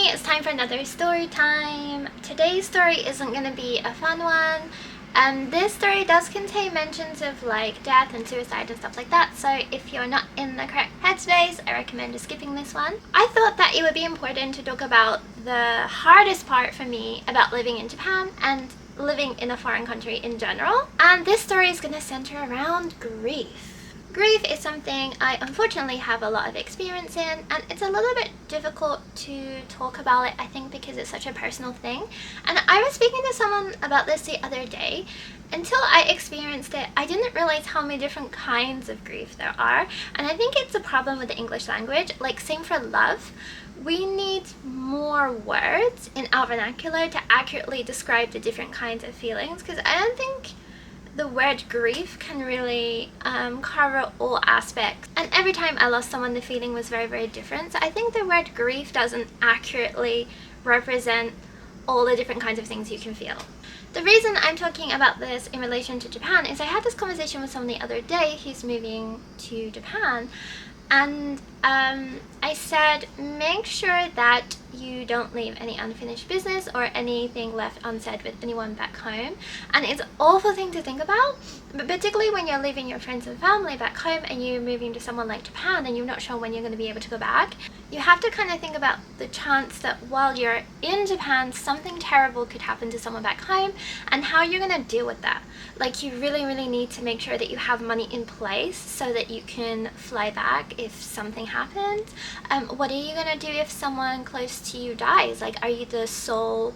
it's time for another story time. Today's story isn't going to be a fun one. This story does contain mentions of like death and suicide and stuff like that, so if you're not in the correct headspace, I recommend just skipping this one. I thought that it would be important to talk about the hardest part for me about living in Japan and living in a foreign country in general. And this story is going to center around grief. Grief is something I unfortunately have a lot of experience in, and it's a little bit difficult to talk about it, I think, because it's such a personal thing. And I was speaking to someone about this the other day. Until I experienced it, I didn't realize how many different kinds of grief there are, and I think it's a problem with the English language. Like, same for love. We need more words in our vernacular to accurately describe the different kinds of feelings, because I don't think the word grief can really cover all aspects. And every time I lost someone, the feeling was very, very different. So I think the word grief doesn't accurately represent all the different kinds of things you can feel. The reason I'm talking about this in relation to Japan is I had this conversation with someone the other day who's moving to Japan, and I said, make sure that you don't leave any unfinished business or anything left unsaid with anyone back home. And it's an awful thing to think about, but particularly when you're leaving your friends and family back home and you're moving to someone like Japan and you're not sure when you're going to be able to go back, you have to kind of think about the chance that while you're in Japan, something terrible could happen to someone back home and how you're going to deal with that. Like, you really, really need to make sure that you have money in place so that you can fly back if something happens. What are you going to do if someone close to you dies? Like, are you the sole,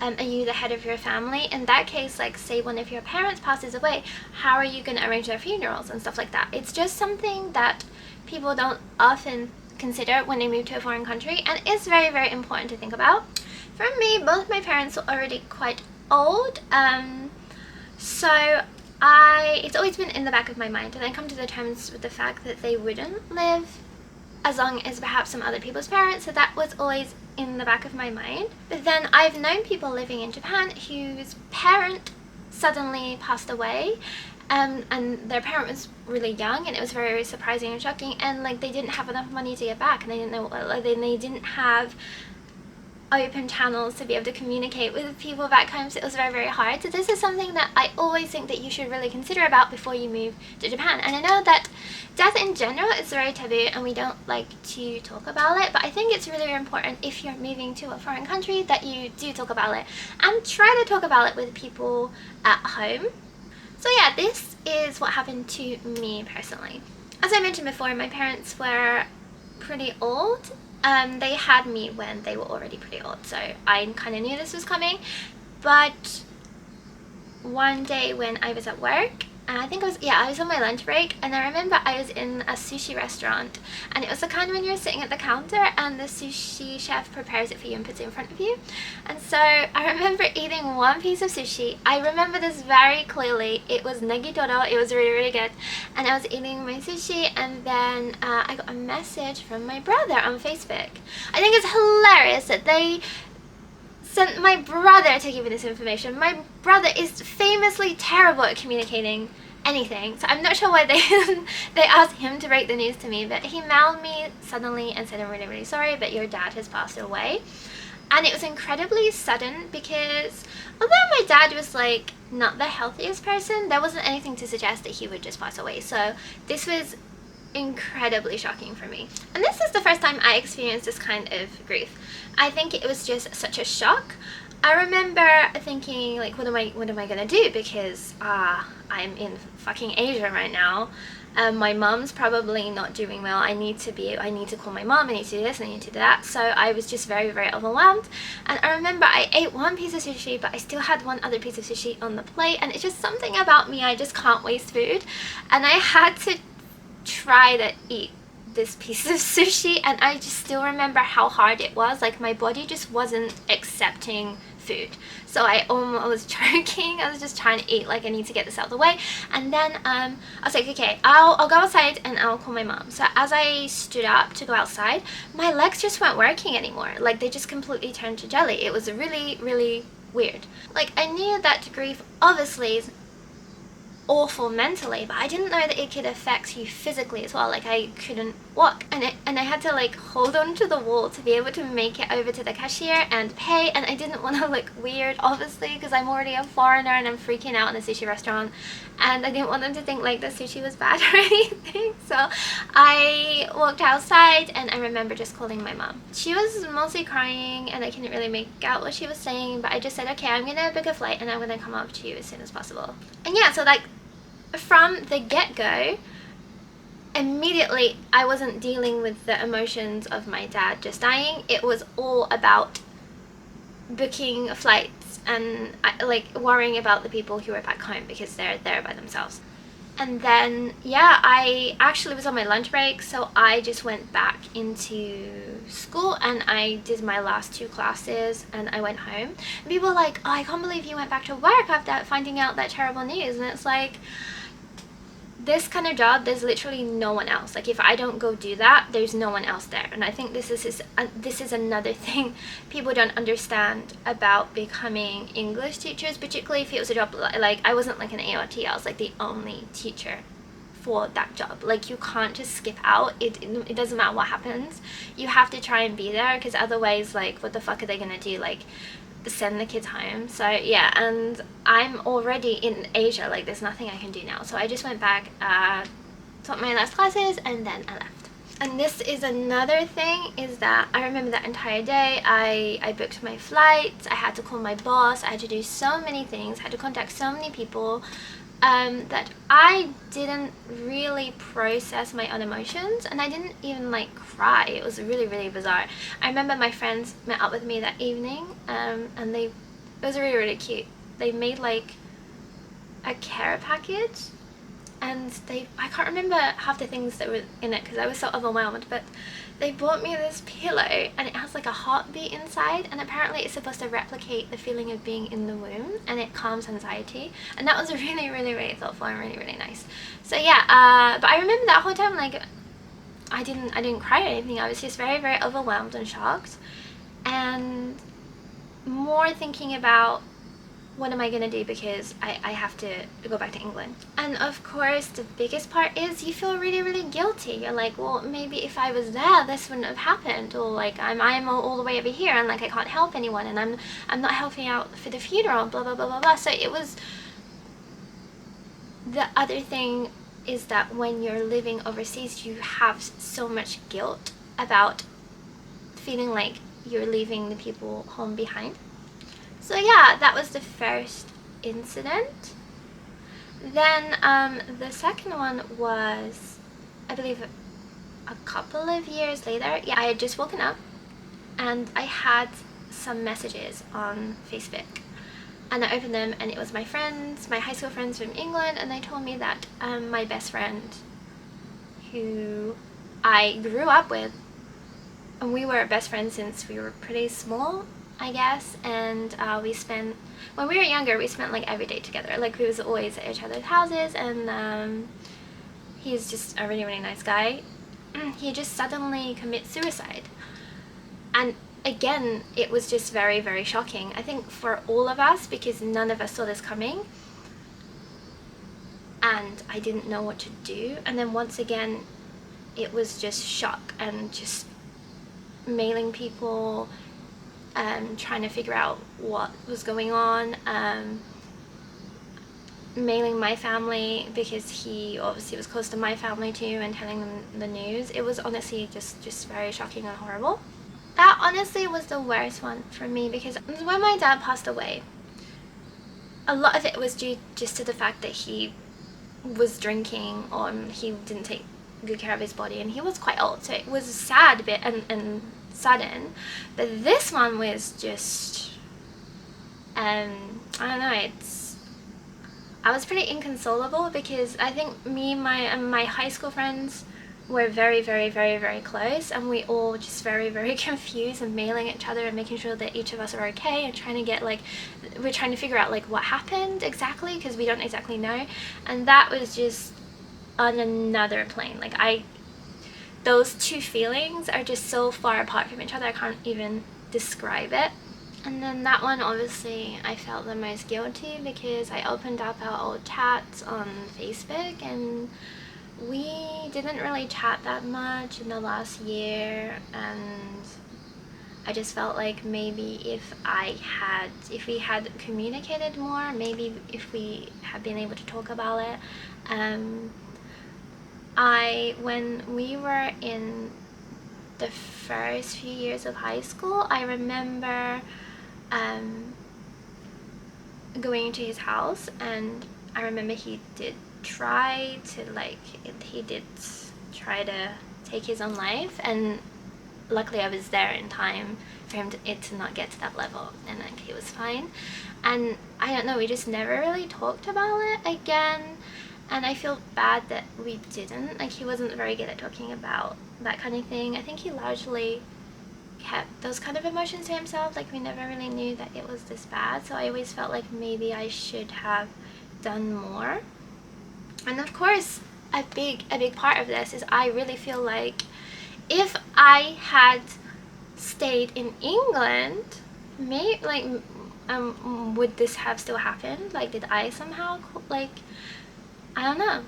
are you the head of your family? In that case, like, say one of your parents passes away, how are you going to arrange their funerals and stuff like that? It's just something that people don't often consider when they move to a foreign country, and it's very, very important to think about. For me, both my parents were already quite old, so it's always been in the back of my mind, and I come to the terms with the fact that they wouldn't live as long as perhaps some other people's parents, so that was always in the back of my mind. But then I've known people living in Japan whose parent suddenly passed away, and their parent was really young, and it was very, very surprising and shocking, and like they didn't have enough money to get back, and they didn't know, they didn't have open channels to be able to communicate with people back home, so it was very, very hard. So this is something that I always think that you should really consider about before you move to Japan. And I know that death in general is very taboo and we don't like to talk about it, but I think it's really, really important if you're moving to a foreign country that you do talk about it and try to talk about it with people at home. So yeah, this is what happened to me personally. As I mentioned before, my parents were pretty old. They had me when they were already pretty old, so I kind of knew this was coming. But one day when I was at work, and I think I was on my lunch break, and I remember I was in a sushi restaurant, and it was the kind when you're sitting at the counter and the sushi chef prepares it for you and puts it in front of you. And so I remember eating one piece of sushi. I remember this very clearly. It was negitoro. It was really, really good. And I was eating my sushi, and then I got a message from my brother on Facebook. I think it's hilarious that they sent my brother to give me this information. My brother is famously terrible at communicating anything, so I'm not sure why they asked him to break the news to me, but he mailed me suddenly and said, I'm really, really sorry, but your dad has passed away. And it was incredibly sudden because although my dad was like not the healthiest person, there wasn't anything to suggest that he would just pass away. So this was incredibly shocking for me. And this is the first time I experienced this kind of grief. I think it was just such a shock. I remember thinking, like, what am I gonna do, because I'm in fucking Asia right now. My mom's probably not doing well. I need to call my mom, I need to do this, I need to do that. So I was just very, very overwhelmed. And I remember I ate one piece of sushi, but I still had one other piece of sushi on the plate, and it's just something about me, I just can't waste food. And I had to try to eat this piece of sushi, and I just still remember how hard it was. Like, my body just wasn't accepting food, so I was choking. I was just trying to eat, like, I need to get this out of the way. And then I was like, okay, I'll go outside and I'll call my mom. So as I stood up to go outside, my legs just weren't working anymore. Like, they just completely turned to jelly. It was really, really weird. Like, I knew that grief obviously is awful mentally, but I didn't know that it could affect you physically as well. Like, I couldn't walk, and I had to like hold on to the wall to be able to make it over to the cashier and pay. And I didn't want to look weird, obviously, because I'm already a foreigner and I'm freaking out in a sushi restaurant, and I didn't want them to think like the sushi was bad or anything. So I walked outside, and I remember just calling my mom. She was mostly crying and I couldn't really make out what she was saying, but I just said, okay, I'm gonna book a flight and I'm gonna come up to you as soon as possible. And yeah, so like from the get-go, immediately I wasn't dealing with the emotions of my dad just dying. It was all about booking flights and like worrying about the people who were back home because they're there by themselves. And then yeah, I actually was on my lunch break, so I just went back into school and I did my last 2 classes and I went home. And people were like, oh, I can't believe you went back to work after finding out that terrible news. And it's like, this kind of job, there's literally no one else. Like if I don't go do that, there's no one else there. And I think this is another thing people don't understand about becoming English teachers, particularly if it was a job like I wasn't like an AOT, I was like the only teacher for that job. Like you can't just skip out. It doesn't matter what happens, you have to try and be there, because otherwise like what the fuck are they gonna do, like send the kids home? So yeah, and I'm already in Asia, like there's nothing I can do now. So I just went back, taught my last classes, and then I left. And this is another thing, is that I remember that entire day I booked my flights, I had to call my boss, I had to do so many things, I had to contact so many people, that I didn't really process my own emotions, and I didn't even like cry. It was really, really bizarre. I remember my friends met up with me that evening, and it was really, really cute. They made like a care package, and I can't remember half the things that were in it because I was so overwhelmed, but they bought me this pillow and it has like a heartbeat inside, and apparently it's supposed to replicate the feeling of being in the womb, and it calms anxiety. And that was really, really, really thoughtful and really, really nice. So yeah, but I remember that whole time like I didn't cry or anything. I was just very, very overwhelmed and shocked, and more thinking about what am I gonna do, because I have to go back to England. And of course the biggest part is you feel really, really guilty. You're like, well, maybe if I was there this wouldn't have happened, or like I'm all the way over here and like I can't help anyone, and I'm not helping out for the funeral, blah blah blah blah blah. So it was, the other thing is that when you're living overseas you have so much guilt about feeling like you're leaving the people home behind. So yeah, that was the first incident. Then the second one was, I believe, a couple of years later. Yeah, I had just woken up and I had some messages on Facebook, and I opened them and it was my friends, my high school friends from England, and they told me that my best friend, who I grew up with, and we were best friends since we were pretty small, I guess, and we spent, when we were younger, we spent like every day together. Like we was always at each other's houses, and he's just a really, really nice guy. He just suddenly commits suicide, and again it was just very, very shocking, I think, for all of us, because none of us saw this coming, and I didn't know what to do. And then once again it was just shock and just mailing people, trying to figure out what was going on, mailing my family because he obviously was close to my family too, and telling them the news. It was honestly just very shocking and horrible. That honestly was the worst one for me, because when my dad passed away, a lot of it was due just to the fact that he was drinking, or he didn't take good care of his body, and he was quite old, so it was a sad bit and sudden. But this one was just, I don't know, I was pretty inconsolable, because I think me and my high school friends were very, very, very, very close, and we all just very, very confused and mailing each other and making sure that each of us are okay, and trying to get like, we're trying to figure out like what happened exactly, because we don't exactly know. And that was just on another plane. Like those two feelings are just so far apart from each other, I can't even describe it. And then that one, obviously, I felt the most guilty, because I opened up our old chats on Facebook, and we didn't really chat that much in the last year, and I just felt like maybe if we had communicated more, maybe if we had been able to talk about it. When we were in the first few years of high school, I remember going to his house, and I remember he did try to take his own life, and luckily I was there in time for him to not get to that level, and like he was fine. And I don't know, we just never really talked about it again, and I feel bad that we didn't. Like, he wasn't very good at talking about that kind of thing. I think he largely kept those kind of emotions to himself. Like, we never really knew that it was this bad, so I always felt like maybe I should have done more. And of course, a big part of this is I really feel like if I had stayed in England, would this have still happened? Like, did I somehow, like, I don't know.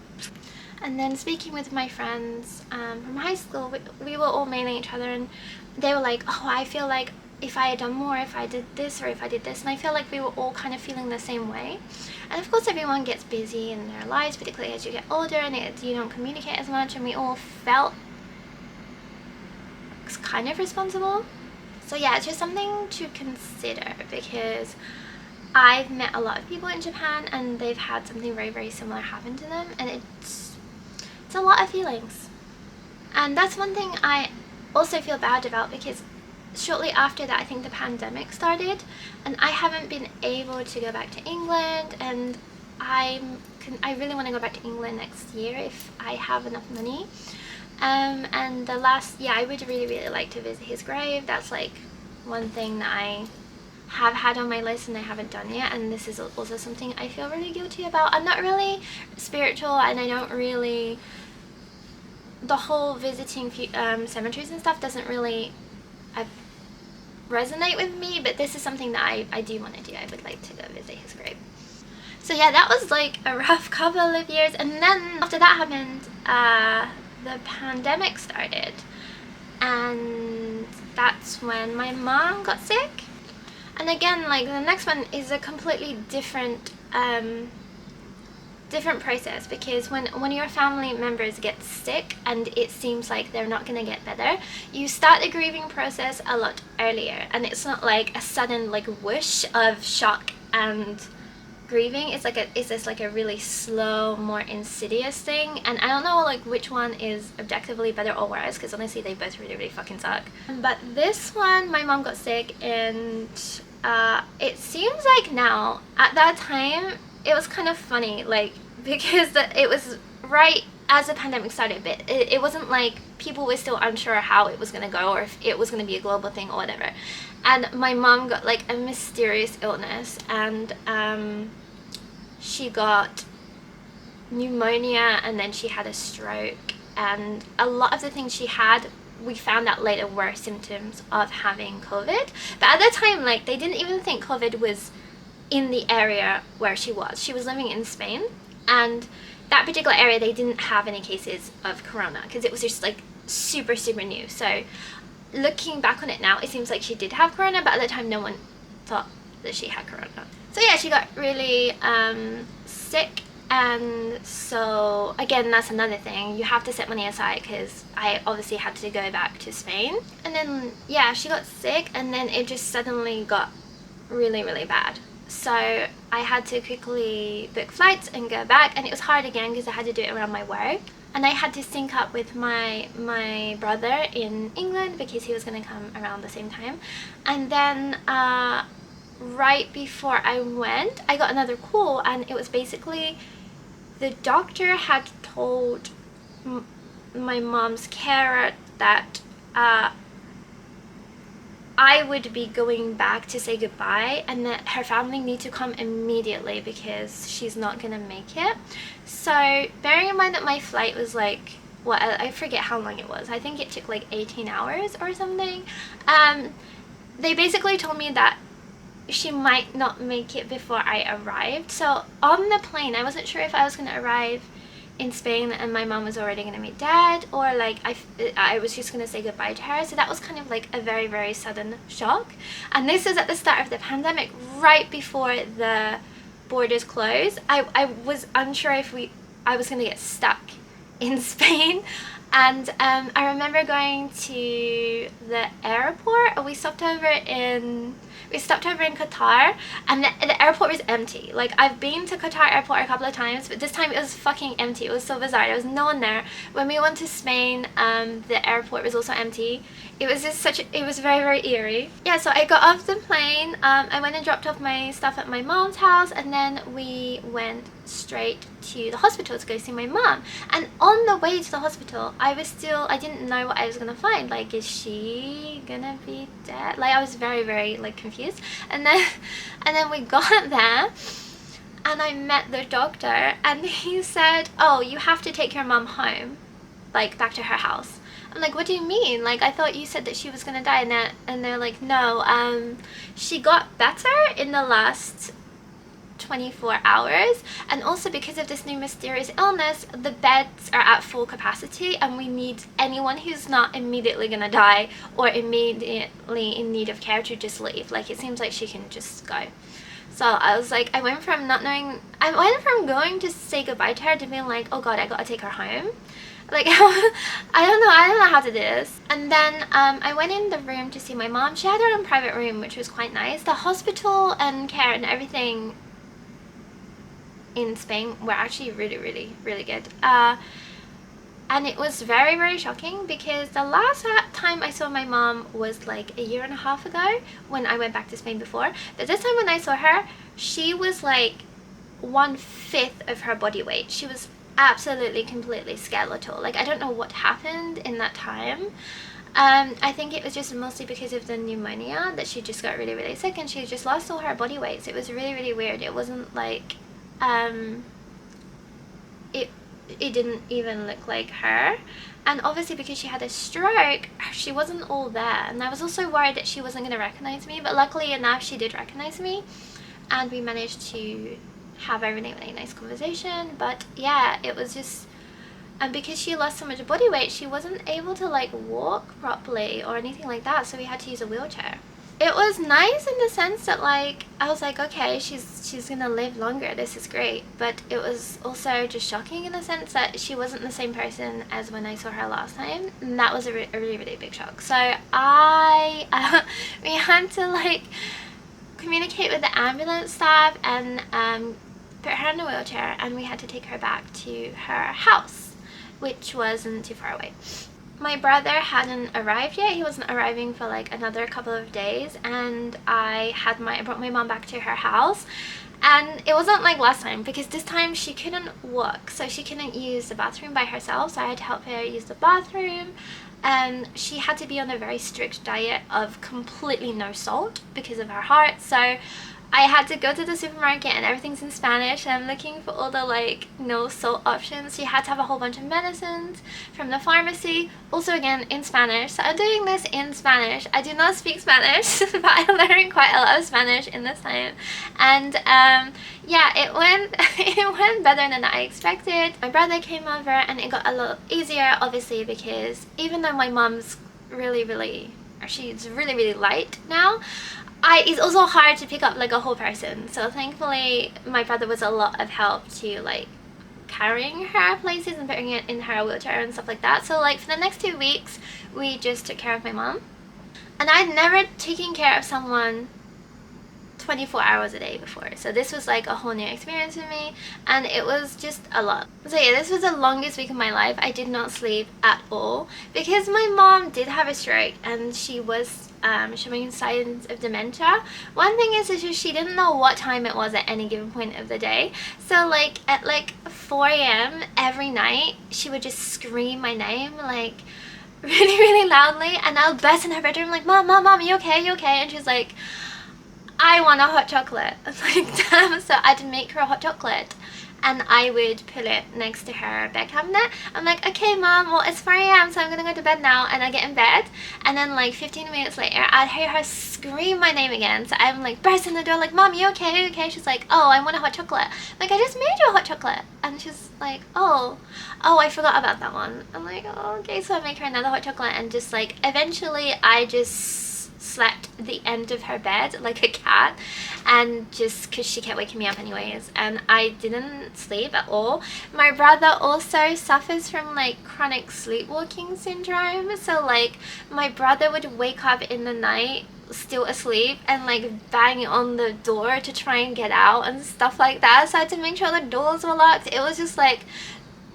And then speaking with my friends from high school, we were all mailing each other, and they were like, oh, I feel like if I had done more, if I did this or if I did this, and I feel like we were all kind of feeling the same way. And of course everyone gets busy in their lives, particularly as you get older, and you don't communicate as much, and we all felt kind of responsible. So yeah, it's just something to consider, because I've met a lot of people in Japan and they've had something very, very similar happen to them, and it's a lot of feelings. And that's one thing I also feel bad about, because shortly after that I think the pandemic started, and I haven't been able to go back to England, and I really want to go back to England next year if I have enough money. And I would really, really like to visit his grave. That's like one thing that I have had on my list and I haven't done yet, and this is also something I feel really guilty about. I'm not really spiritual, and I don't really, the whole visiting cemeteries and stuff doesn't really resonate with me, but this is something that I do want to do. I would like to go visit his grave. So yeah, that was like a rough couple of years, and then after that happened, the pandemic started, and that's when my mom got sick. And again, like, the next one is a completely different process, because when one of your family members gets sick and it seems like they're not going to get better, you start the grieving process a lot earlier, and it's not like a sudden like whoosh of shock and grieving. It's just like a really slow, more insidious thing, and I don't know like which one is objectively better or worse, because honestly they both really, really fucking suck. But this one, my mom got sick, and it seems like now, at that time it was kind of funny, like, because it was right as the pandemic started, but it wasn't like people were still unsure how it was going to go, or if it was going to be a global thing or whatever. And my mom got like a mysterious illness, and she got pneumonia, and then she had a stroke, and a lot of the things she had, we found out later, were symptoms of having COVID. But at the time, like, they didn't even think COVID was in the area where she was. She was living in Spain, and that particular area, they didn't have any cases of corona, because it was just like super, super new. So looking back on it now, it seems like she did have corona, but at the time no one thought that she had corona. So yeah, she got really sick, and so again, that's another thing, you have to set money aside, because I obviously had to go back to Spain. And then yeah, she got sick, and then it just suddenly got really, really bad. So I had to quickly book flights and go back, and it was hard again because I had to do it around my work, and I had to sync up with my brother in England because he was going to come around the same time. And then right before I went, I got another call, and it was basically the doctor had told my mom's carer that I would be going back to say goodbye, and that her family need to come immediately because she's not gonna make it. So bearing in mind that my flight was like, what, I forget how long it was, I think it took like 18 hours or something, they basically told me that she might not make it before I arrived. So on the plane, I wasn't sure if I was gonna arrive in Spain and my mom was already going to be dead, or like I was just going to say goodbye to her. So that was kind of like a very, very sudden shock. And this was at the start of the pandemic, right before the borders closed. I was unsure if I was going to get stuck in Spain. And I remember going to the airport. We stopped over in Qatar, and the airport was empty. Like, I've been to Qatar airport a couple of times, but this time it was fucking empty. It was so bizarre. There was no one there. When we went to Spain, the airport was also empty. It was just it was very, very eerie. Yeah, so I got off the plane. I went and dropped off my stuff at my mom's house, and then we went straight to the hospital to go see my mom. And on the way to the hospital, I didn't know what I was gonna find. Like, is she gonna be dead? Like, I was very, very like confused. And then we got there, and I met the doctor, and he said, "Oh, you have to take your mom home, like back to her house." I'm like, "What do you mean? Like, I thought you said that she was gonna die." And they're like, "No, she got better in the last 24 hours, and also because of this new mysterious illness, the beds are at full capacity, and we need anyone who's not immediately gonna die or immediately in need of care to just leave. Like, it seems like she can just go." So I was like, I went from going to say goodbye to her to being like, "Oh god, I gotta take her home." Like, I don't know how to do this. And then I went in the room to see my mom. She had her own private room, which was quite nice. The hospital and care and everything in Spain were actually really, really, really good. And it was very, very shocking, because the last time I saw my mom was like a year and a half ago, when I went back to Spain before. But this time when I saw her, she was like 1/5 of her body weight. She was absolutely, completely skeletal. Like, I don't know what happened in that time. I think it was just mostly because of the pneumonia that she just got really, really sick, and she just lost all her body weight. So it was really, really weird. It wasn't like it didn't even look like her. And obviously because she had a stroke, she wasn't all there, and I was also worried that she wasn't going to recognize me, but luckily enough she did recognize me, and we managed to have a really, really nice conversation. But yeah, it was just, and because she lost so much body weight, she wasn't able to like walk properly or anything like that, so we had to use a wheelchair. It was nice in the sense that, like, I was like, okay, she's gonna live longer, this is great. But it was also just shocking in the sense that she wasn't the same person as when I saw her last time, and that was a really, really big shock. So we had to like communicate with the ambulance staff and put her in a wheelchair, and we had to take her back to her house, which wasn't too far away. My brother hadn't arrived yet. He wasn't arriving for like another couple of days, and I brought my mom back to her house. And it wasn't like last time, because this time she couldn't walk, so she couldn't use the bathroom by herself, so I had to help her use the bathroom. And she had to be on a very strict diet of completely no salt because of her heart. So I had to go to the supermarket, and everything's in Spanish, and I'm looking for all the like no salt options. She had to have a whole bunch of medicines from the pharmacy, also again in Spanish. So I'm doing this in Spanish. I do not speak Spanish, but I learned quite a lot of Spanish in this time. And yeah, it went better than I expected. My brother came over, and it got a little easier, obviously, because even though my mom's she's really, really light now, it's also hard to pick up like a whole person. So thankfully my brother was a lot of help to like carrying her places and putting it in her wheelchair and stuff like that. So like for the next 2 weeks we just took care of my mom, and I'd never taken care of someone 24 hours a day before, so this was like a whole new experience for me, and it was just a lot. So yeah, this was the longest week of my life. I did not sleep at all, because my mom did have a stroke, and she was showing signs of dementia. One thing is just she didn't know what time it was at any given point of the day. So like at like 4 a.m. every night she would just scream my name like really, really loudly, and I'll burst in her bedroom like, "Mom, mom, mom, you okay, you okay?" And she's like, "I want a hot chocolate." I'm like, damn. So I'd make her a hot chocolate, and I would put it next to her bed cabinet. I'm like, okay mom, well it's 4 a.m. so I'm gonna go to bed now, and I get in bed, and then like 15 minutes later I'd hear her scream my name again. So I'm like bursting the door like, mom, you okay? Are you okay? She's like, oh, I want a hot chocolate. I'm like, I just made you a hot chocolate. And she's like, oh, I forgot about that one. I'm like, oh, okay. So I make her another hot chocolate, and just like eventually I just slept the end of her bed like a cat, and just because she kept waking me up anyways, and I didn't sleep at all. My brother also suffers from like chronic sleepwalking syndrome, so like my brother would wake up in the night still asleep and like bang on the door to try and get out and stuff like that, so I had to make sure the doors were locked. It was just like,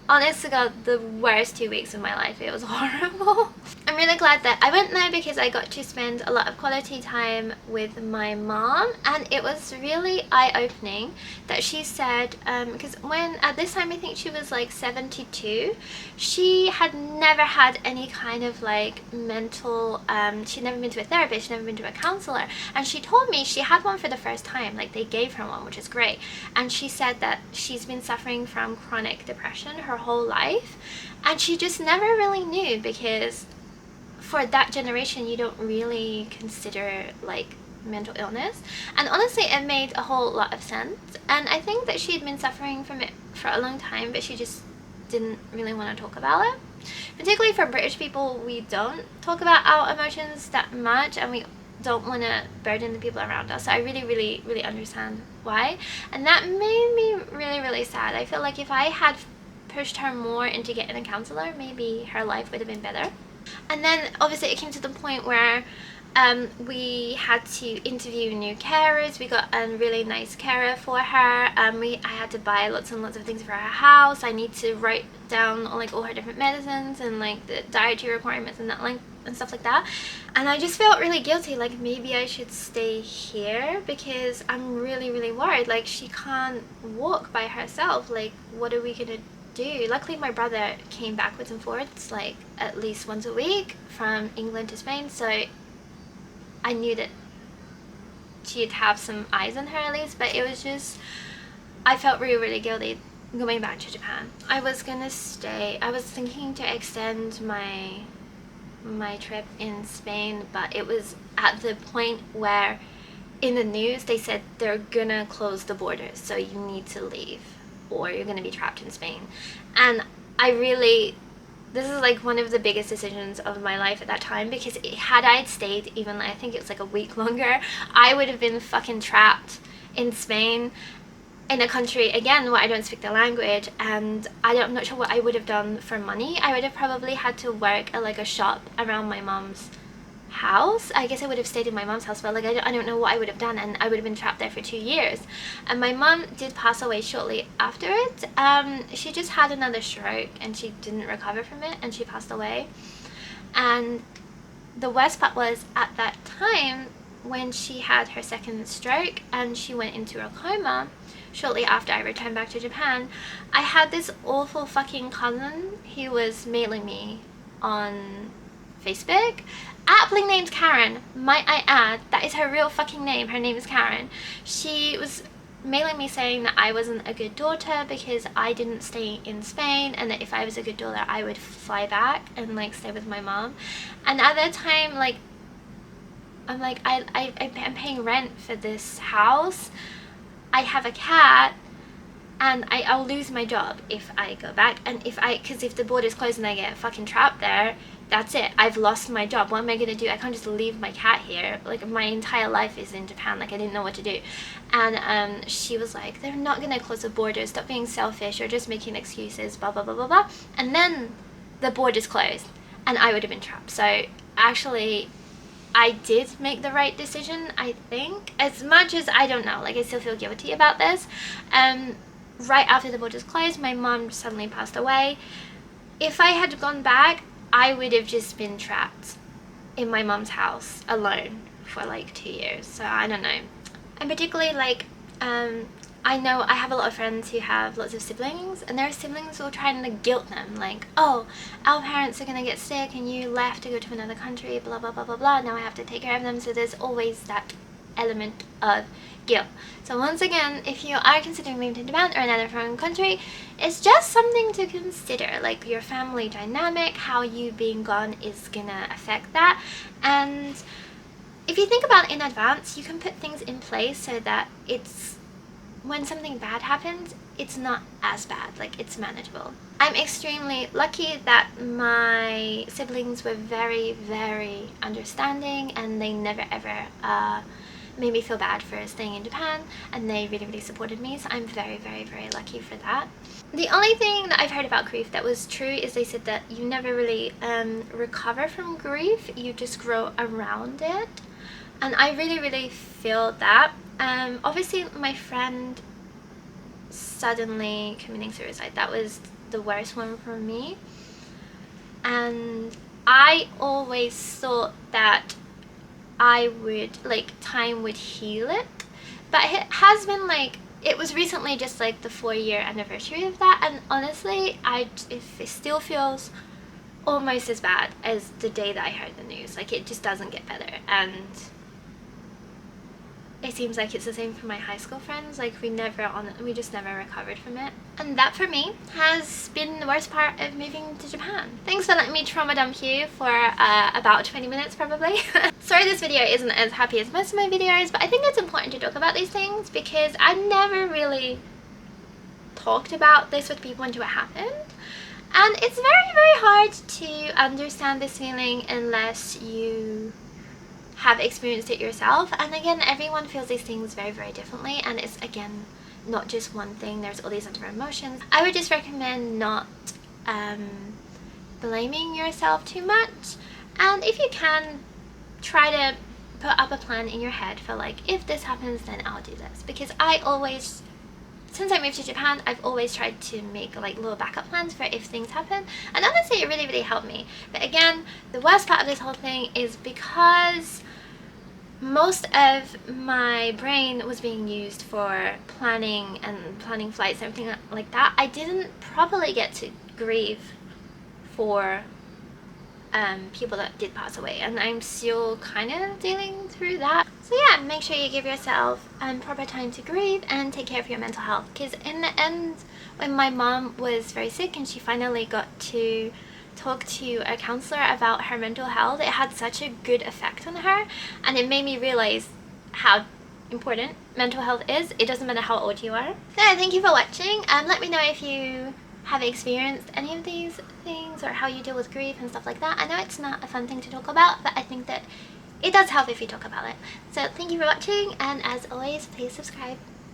honest to God, the worst 2 weeks of my life. It was horrible. I'm really glad that I went there because I got to spend a lot of quality time with my mom, and it was really eye-opening that she said, because when at this time I think she was like 72, she had never had any kind of like mental, she'd never been to a therapist, she'd never been to a counselor, and she told me she had one for the first time, like they gave her one, which is great. And she said that she's been suffering from chronic depression her whole life, and she just never really knew, because for that generation you don't really consider like mental illness. And honestly it made a whole lot of sense, and I think that she had been suffering from it for a long time, but she just didn't really want to talk about it. Particularly for British people, we don't talk about our emotions that much, and we don't want to burden the people around us. So I really understand why, and that made me really sad. I feel like if I had pushed her more into getting a counselor, maybe her life would have been better. And then obviously it came to the point where we had to interview new carers. We got a really nice carer for her. I had to buy lots and lots of things for her house. I need to write down like all her different medicines and like the dietary requirements and that, like, and stuff like that. And I just felt really guilty, like maybe I should stay here, because I'm really worried. Like she can't walk by herself. Like what are we gonna do? Luckily my brother came backwards and forwards like at least once a week from England to Spain, so I knew that she'd have some eyes on her at least. But it was just, I felt really guilty going back to Japan. I was gonna stay, I was thinking to extend my trip in Spain, but it was at the point where in the news they said they're gonna close the borders, so you need to leave or you're gonna be trapped in Spain. And this is like one of the biggest decisions of my life at that time, because had I stayed even like, I think it's like a week longer, I would have been fucking trapped in Spain, in a country again where I don't speak the language, and I'm not sure what I would have done for money. I would have probably had to work at like a shop around my mom's house. I guess I would have stayed in my mom's house, but like I don't know what I would have done, and I would have been trapped there for 2 years. And my mom did pass away shortly after it. She just had another stroke and she didn't recover from it, and she passed away. And the worst part was, at that time when she had her second stroke and she went into a coma shortly after I returned back to Japan, I had this awful fucking cousin who was mailing me on Facebook, aptly named Karen, might I add. That is her real fucking name. Her name is Karen. She was mailing me saying that I wasn't a good daughter because I didn't stay in Spain, and that if I was a good daughter I would fly back and like stay with my mom. And at that time, like, I'm like, I'm paying rent for this house, I have a cat, and I'll lose my job if I go back. And because if the border's closed and I get fucking trapped there, that's it. I've lost my job. What am I gonna do? I can't just leave my cat here. Like, my entire life is in Japan. Like, I didn't know what to do. And she was like, they're not gonna close the border. Stop being selfish. You're just making excuses. Blah blah blah blah blah. And then the border's closed, and I would have been trapped. So actually, I did make the right decision, I think. As much as I don't know, like, I still feel guilty about this. Right after the borders closed, my mom suddenly passed away. If I had gone back, I would have just been trapped in my mom's house alone for like 2 years. So I don't know. And particularly, like, I know I have a lot of friends who have lots of siblings, and their siblings will try and guilt them, like, oh, our parents are gonna get sick and you left to go to another country, blah blah blah blah blah, now I have to take care of them. So there's always that element of guilt. So once again, if you are considering moving to Japan or another foreign country, it's just something to consider, like your family dynamic, how you being gone is gonna affect that. And if you think about it in advance, you can put things in place so that it's, when something bad happens, it's not as bad, like it's manageable. I'm extremely lucky that my siblings were very, very understanding, and they never ever made me feel bad for staying in Japan, and they really, really supported me, so I'm very, very, very lucky for that. The only thing that I've heard about grief that was true is they said that you never really recover from grief, you just grow around it. And I really, really feel that. Obviously my friend suddenly committing suicide, that was the worst one for me, and I always thought that I would, like, time would heal it, but it has been like, it was recently just like the 4-year anniversary of that, and honestly it still feels almost as bad as the day that I heard the news. Like, it just doesn't get better, and it seems like it's the same for my high school friends. Like, we just never recovered from it. And that for me has been the worst part of moving to Japan. Thanks for letting me trauma dump you for about 20 minutes probably. Sorry this video isn't as happy as most of my videos, but I think it's important to talk about these things because I never really talked about this with people until it happened. And it's very, very hard to understand this feeling unless you have experienced it yourself. And again, everyone feels these things very, very differently, and it's, again, not just one thing, there's all these other emotions. I would just recommend not blaming yourself too much, and if you can, try to put up a plan in your head for, like, if this happens then I'll do this, because I always, since I moved to Japan, I've always tried to make, like, little backup plans for if things happen, and honestly it really, really helped me. But again, the worst part of this whole thing is because most of my brain was being used for planning flights and everything like that, I didn't properly get to grieve for people that did pass away, and I'm still kind of dealing through that. So yeah, make sure you give yourself proper time to grieve and take care of your mental health, because in the end, when my mom was very sick and she finally got to talk to a counselor about her mental health, it had such a good effect on her, and it made me realize how important mental health is. It doesn't matter how old you are. So thank you for watching, and let me know if you have experienced any of these things or how you deal with grief and stuff like that. I know it's not a fun thing to talk about, but I think that it does help if you talk about it. So thank you for watching, and as always, please subscribe.